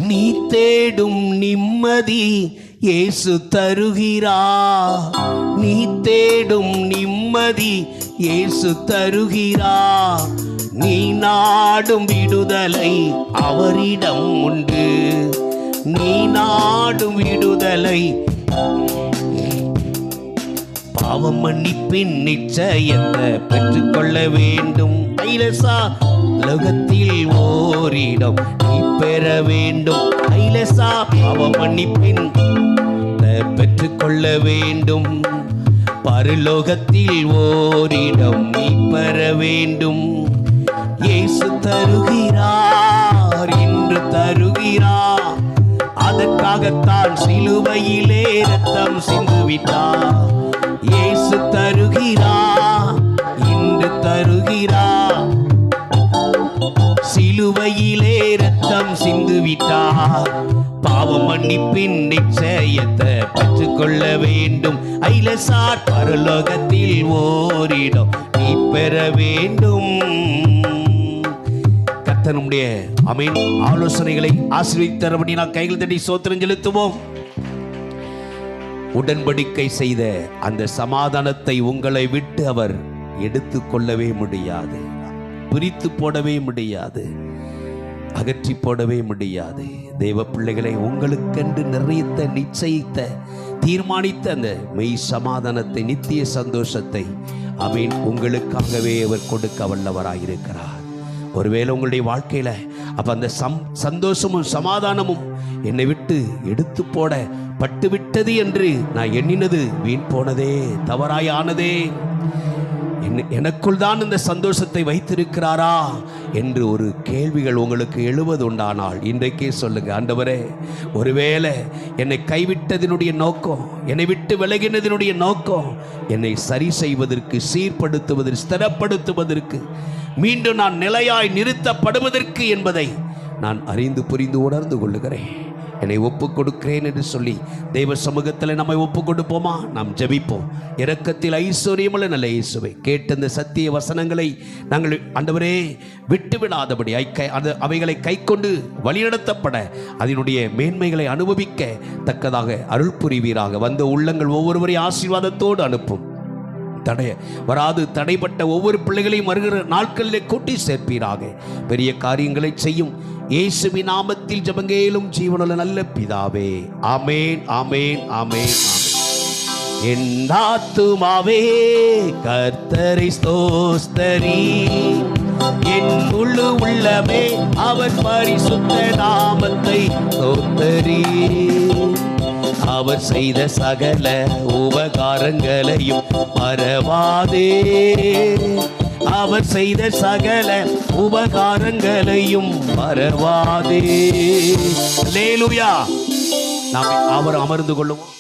நீ தேடும் நிம்மதி இயேசு தருகிறார். நீ தேடும் நிம்மதி இயேசு தருகிறார். நீ நாடும் விடுதலை அவரிடம் உண்டு. நீ நாடும் விடுதலை. பாவம் மன்னிப்பின் நிச்சயத்தை பெற்றுக்கொள்ள வேண்டும். ஐலசா உலகத்தில் ஓரிடம் நீ பெற வேண்டும். ஐலசா பாவம் மன்னிப்பின் பெற்றுக்கொள்ள வேண்டும். பரலோகத்தில் ஓரிடம் நீ பெற வேண்டும். இயேசு தருகிறார், இன்று தருகிறார். அதற்காகத்தான் சிலுவையிலே ரத்தம் சிந்துவிட்டார். இயேசு தருகிறார், இன்று தருகிறார். சிலுவையிலே ரத்தம் சிந்துவிட்டார். பாவ மன்னிப்பின் நிச்சயத்தை பெற்றுக்கொள்ள வேண்டும். ஐலசார் பரலோகத்தில் ஓரிடம் நீ பெற வேண்டும். கர்த்தனுடைய ஆமென் ஆலோசனைகளை ஆசீர்வதித்தரபடி நான் கைகள் தட்டி ஸ்தோத்திரம் செலுத்துவோம். உடன்படிக்கை செய்த அந்த சமாதானத்தை உங்களை விட்டு அவர் எடுத்து கொள்ளவே முடியாது, பிரித்து போடவே முடியாது, அகற்றி போடவே முடியாது. தேவ பிள்ளைகளை, உங்களுக்கென்று நிறைத்த நிச்சயித்த தீர்மானித்த அந்த மெய் சமாதானத்தை, நித்திய சந்தோஷத்தை ஆமென் உங்களுக்காகவே அவர் கொடுக்க வல்லவராயிருக்கிறார். ஒருவேளை உங்களுடைய வாழ்க்கையில அப்ப அந்த சந்தோஷமும் சமாதானமும் என்னை விட்டு எடுத்து போட பட்டுவிட்டது என்று நான் எண்ணினது வீண் போனதே, தவறாயானதே, எனக்குள் தான் இந்த சந்தோஷத்தை வைத்திருக்கிறாரா என்று ஒரு கேள்விகள் உங்களுக்கு எழுவது உண்டானால் இன்றைக்கே சொல்லுங்க, ஆண்டவரே, ஒருவேளை என்னை கைவிட்டதினுடைய நோக்கம், என்னை விட்டு விலகினதினுடைய நோக்கம் என்னை சரி செய்வதற்கு, சீர்படுத்துவதற்கு, ஸ்திரப்படுத்துவதற்கு, மீண்டும் நான் நிலையாய் நிறுத்தப்படுவதற்கு என்பதை நான் அறிந்து புரிந்து உணர்ந்து கொள்ளுகிறேன். என்னை ஒப்புக் கொடுக்கிறேன் என்று சொல்லி தெய்வ சமூகத்தில் நம்மை ஒப்புக் கொடுப்போமா? நாம் ஜெபிப்போம். இரக்கத்தில் ஐஸ்வர்யமுள்ள நல்ல இயேசுவே, கேட்ட இந்த சத்திய வசனங்களை நாங்கள் ஆண்டவரே விட்டுவிடாதபடி அவைகளை கை கொண்டு வழிநடத்தப்பட, அதனுடைய மேன்மைகளை அனுபவிக்க தக்கதாக அருள் புரிவீராக. வந்த உள்ளங்கள் ஒவ்வொருவரையும் ஆசீர்வாதத்தோடு அனுப்பும். தடைப்பட்ட ஒவ்வொரு பிள்ளைகளையும் வருகிற நாட்களிலே கூட்டி சேர்ப்பீராக. பெரிய காரியங்களை செய்யும் இயேசுவின் நாமத்தில் ஜெபங்கேலும் ஜீவனுள்ள நல்ல பிதாவே, ஆமென், ஆமென், ஆமென், ஆமென். என் ஆத்துமாவே கர்த்தரை ஸ்தோத்திரி, என் முழு உள்ளமே அவர் பரிசுத்த நாமத்தை ஸ்தோத்திரி. அவர் செய்த சகல உபகாரங்களையும் மறவாதே, அவர் செய்த சகல உபகாரங்களையும் மறவாதே. அல்லேலூயா. நாம் அவர் அமர்ந்து கொள்ளுவோம்.